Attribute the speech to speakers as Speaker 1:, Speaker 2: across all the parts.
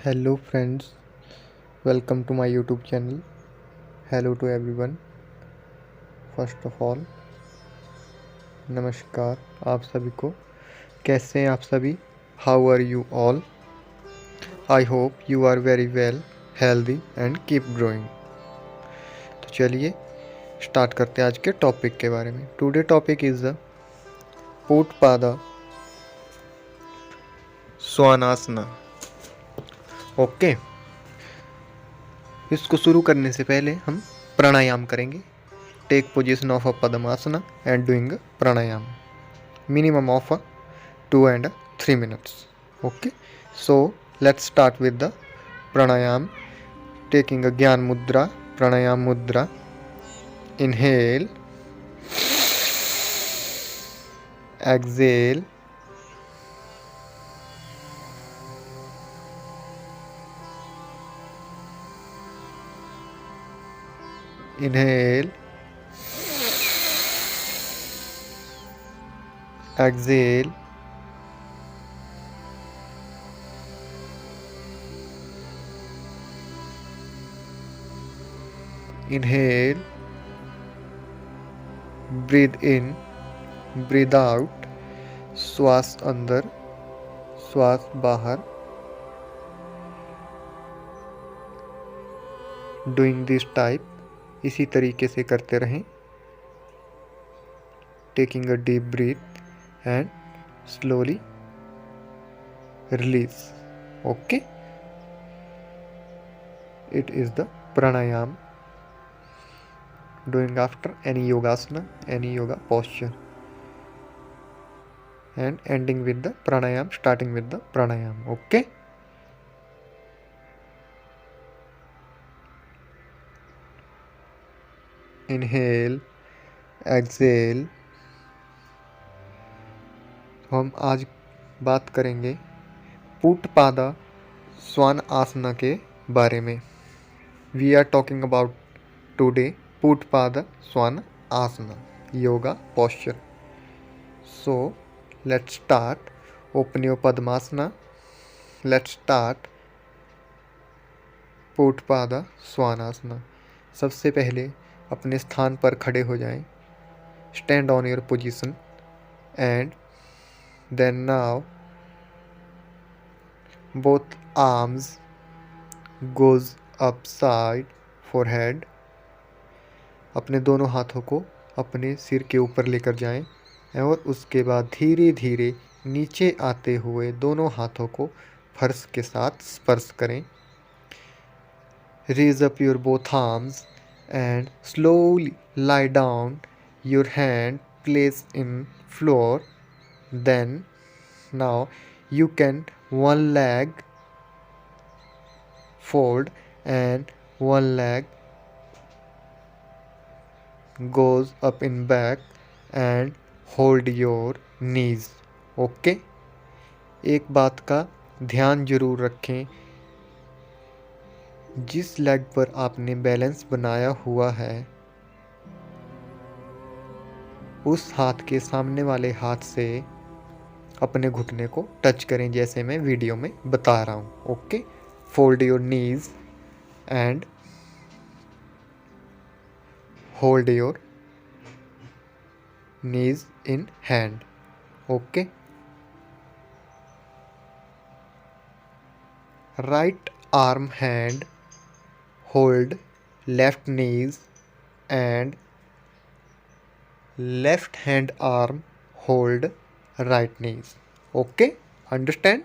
Speaker 1: Hello friends, welcome to my YouTube channel. Hello to everyone. First of all नमस्कार आप सभी को। कैसे हैं आप सभी? How are you all? I hope you are very well, healthy and keep growing. तो चलिए स्टार्ट करते हैं आज के टॉपिक के बारे में। Today topic is the Potpada Swanasana. Okay, इसको शुरू करने से पहले हम प्राणायाम करेंगे। Take position of a Padmasana and doing pranayama minimum of 2 and 3 minutes. Okay, so let's start with the pranayam. Taking a Gyan Mudra, Pranayam Mudra. Inhale, exhale, inhale, exhale, inhale, breathe in, breathe out, श्वास अंदर, श्वास बाहर। Doing this type, इसी तरीके से करते रहें। Taking a deep breath and slowly release. Okay, it is the pranayam doing after any yogasana, any yoga posture, and ending with the pranayam, starting with the pranayam. Okay, inhale, exhale. तो हम आज बात करेंगे पुटपादा स्वान आसना के बारे में। We are talking about today Putpada Swan asana yoga posture. So let's start. Open your Padmasana. Let's start Putpada Swanasana. सबसे पहले अपने स्थान पर खड़े हो जाएं। Stand on your position and then now both arms goes upside forehead. अपने दोनों हाथों को अपने सिर के ऊपर लेकर जाएं और उसके बाद धीरे धीरे नीचे आते हुए दोनों हाथों को फर्श के साथ स्पर्श करें। Raise up your both arms and slowly lie down. Your hand place in floor. Then now you can one leg fold and one leg goes up in back and hold your knees. Okay, एक बात का ध्यान जरूर रखें, जिस leg पर आपने balance बनाया हुआ है उस हाथ के सामने वाले हाथ से अपने घुटने को टच करें, जैसे मैं वीडियो में बता रहा हूँ। Okay, fold your knees and hold your knees in hand. Okay, right arm hand hold left knees and left hand arm hold right knees. Okay, understand?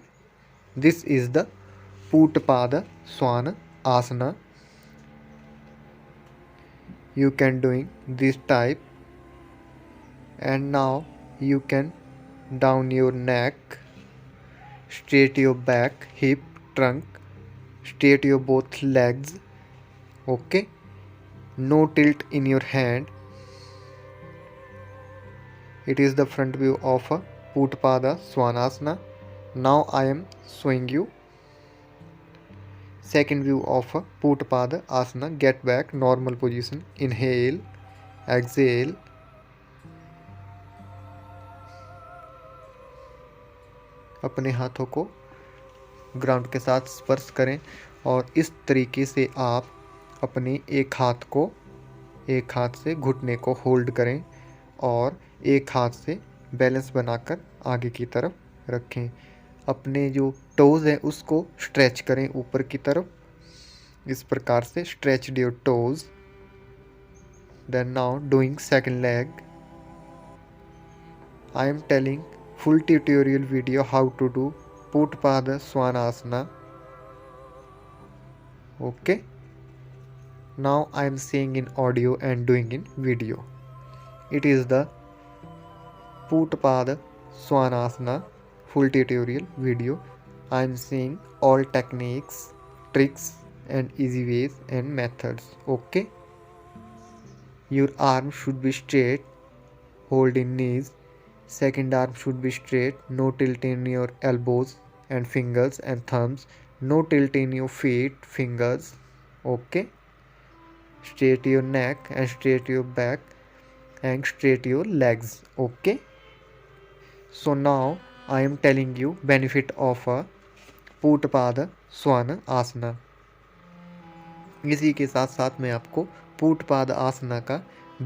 Speaker 1: This is the Puttapada Swana Asana. You can doing this type, and now you can down your neck, straight your back, hip, trunk, straight your both legs. Okay, no tilt in your hand. It is the front view of a Puttapada Svanasana. Now I am showing you second view of a Puttapada Asana. Get back normal position. Inhale, exhale, अपने हाथों को ground के साथ स्पर्श करें और इस तरीके से आप अपने एक हाथ से घुटने को होल्ड करें और एक हाथ से बैलेंस बनाकर आगे की तरफ रखें। अपने जो टोज़ है उसको स्ट्रेच करें ऊपर की तरफ, इस प्रकार से stretch your toes. Then now doing second leg, I am telling full tutorial video how to do Putpada Svanasana. Okay. Now I am saying in audio and doing in video. It is the Putpada Svanasana full tutorial video. I am saying all techniques, tricks and easy ways and methods. Okay. Your arm should be straight, hold in knees. Second arm should be straight, no tilt in your elbows and fingers and thumbs, no tilt in your feet, fingers. Okay. Straight your neck and straight your back and straight your legs. Okay. So now I am telling you benefit of a Putpada Swana Asana. इसी के साथ साथ मैं आपको पूटपाद आसना का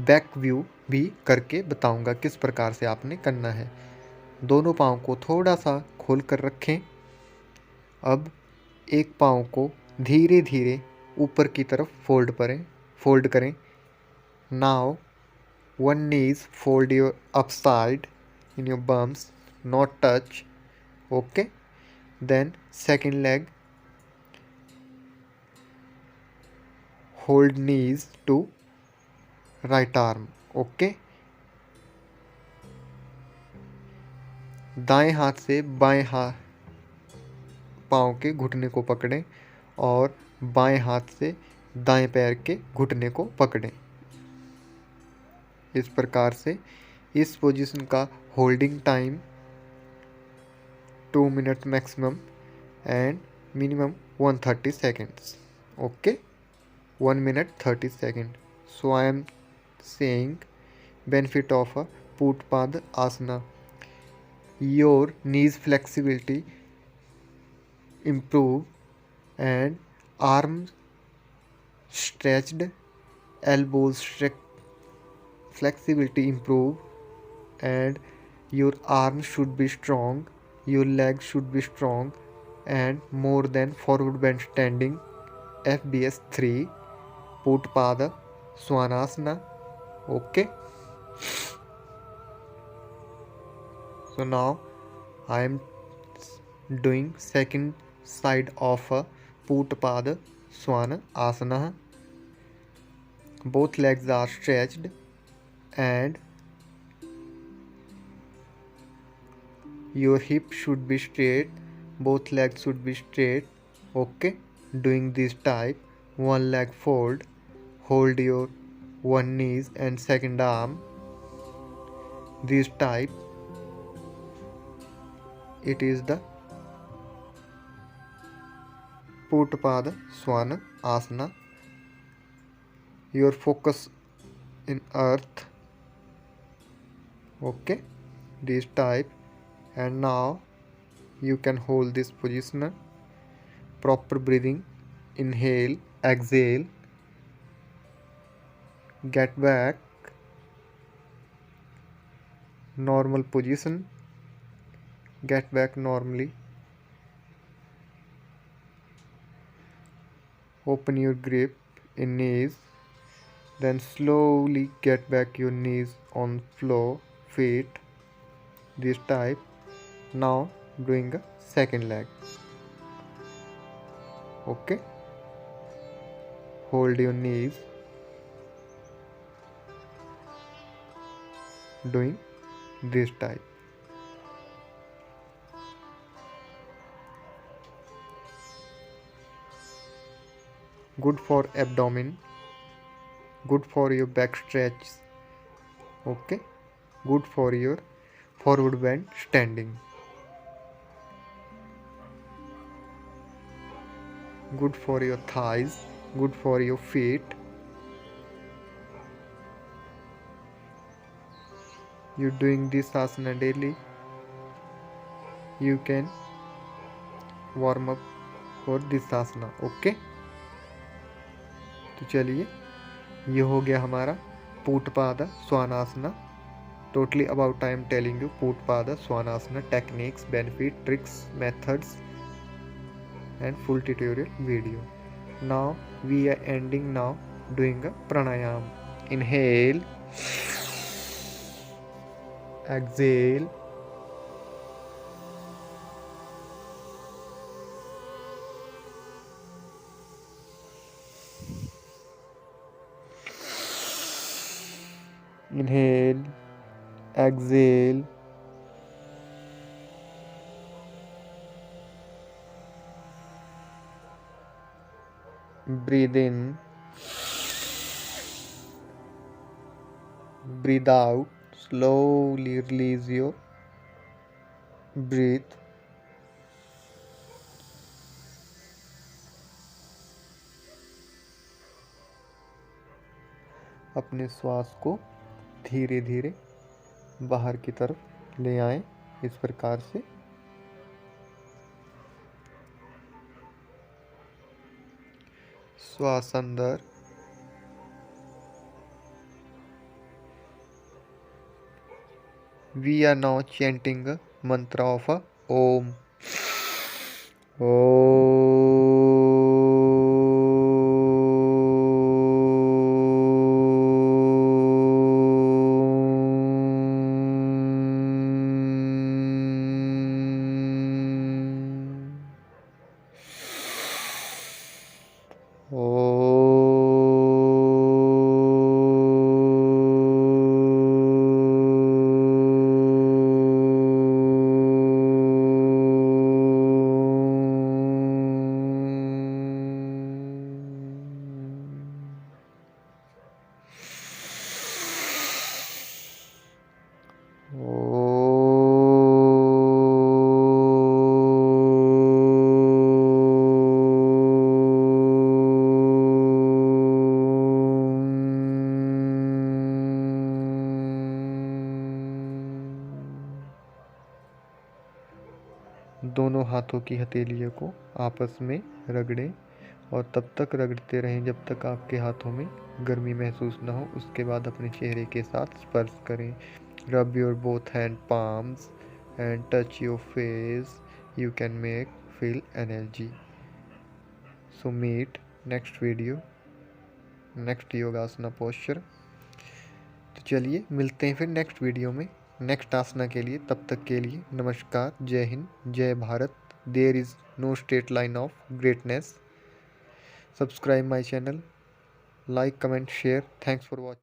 Speaker 1: back view भी करके बताऊंगा किस प्रकार से आपने करना है। दोनों पाँव को थोड़ा सा खोल कर रखें। अब एक पाँव को धीरे धीरे ऊपर की तरफ फोल्ड करें। Now one knees fold your upside in your bums, not touch. Okay. Then second leg, hold knees to right arm. Okay. दाएं हाथ से बाएं पाँव के घुटने को पकड़ें और बाएं हाथ से दाएं पैर के घुटने को पकड़ें। इस प्रकार से इस पोजीशन का holding time 2 minute maximum and minimum 130 seconds. Okay, 1 minute 30 seconds. So I am saying benefit of a Putpada Asana. Your knees flexibility improve and arms stretched, elbows flexibility improve and your arms should be strong, your legs should be strong and more than forward bend standing FBS 3 Putpada Svanasana. Okay. So now I am doing second side of a Putpada Svanasana. Both legs are stretched and your hip should be straight. Both legs should be straight. Okay. Doing this type, one leg fold, hold your one knees and second arm. This type, it is the Putpada Swana Asana. Your focus in earth. Okay, this type, and now you can hold this position. Proper breathing, inhale, exhale, get back, normal position, get back normally, open your grip in knees, then slowly get back your knees on floor, feet, this type. Now doing a second leg. Okay, hold your knees, doing this type. Good for abdomen, good for your back stretch. Okay, good for your forward bend standing, good for your thighs, good for your feet. You doing this asana daily, you can warm up for this asana. Okay, तो चलिए, ये हो गया हमारा Putpad Swanasana. Totally about I am telling you Putpad Swanasana techniques, benefit, tricks, methods and full tutorial video. Now we are ending now doing a pranayam. Inhale, exhale, inhale, exhale, breathe in, breathe out, slowly release your breath. अपने श्वास को धीरे धीरे बाहर की तरफ ले आएं, इस प्रकार से। श्वास अंदर, we are now chanting a mantra of a Om. दोनों हाथों की हथेलियों को आपस में रगड़ें और तब तक रगड़ते रहें जब तक आपके हाथों में गर्मी महसूस ना हो। उसके बाद अपने चेहरे के साथ स्पर्श करें। Rub your both hand palms and touch your face, you can make feel energy. So meet next video, next yogasana posture. तो चलिए मिलते हैं फिर नेक्स्ट वीडियो में नेक्स्ट आसना के लिए। तब तक के लिए नमस्कार, जय हिंद, जय Bharat. There is no straight line of greatness. Subscribe my channel, like, comment, share. Thanks for watching.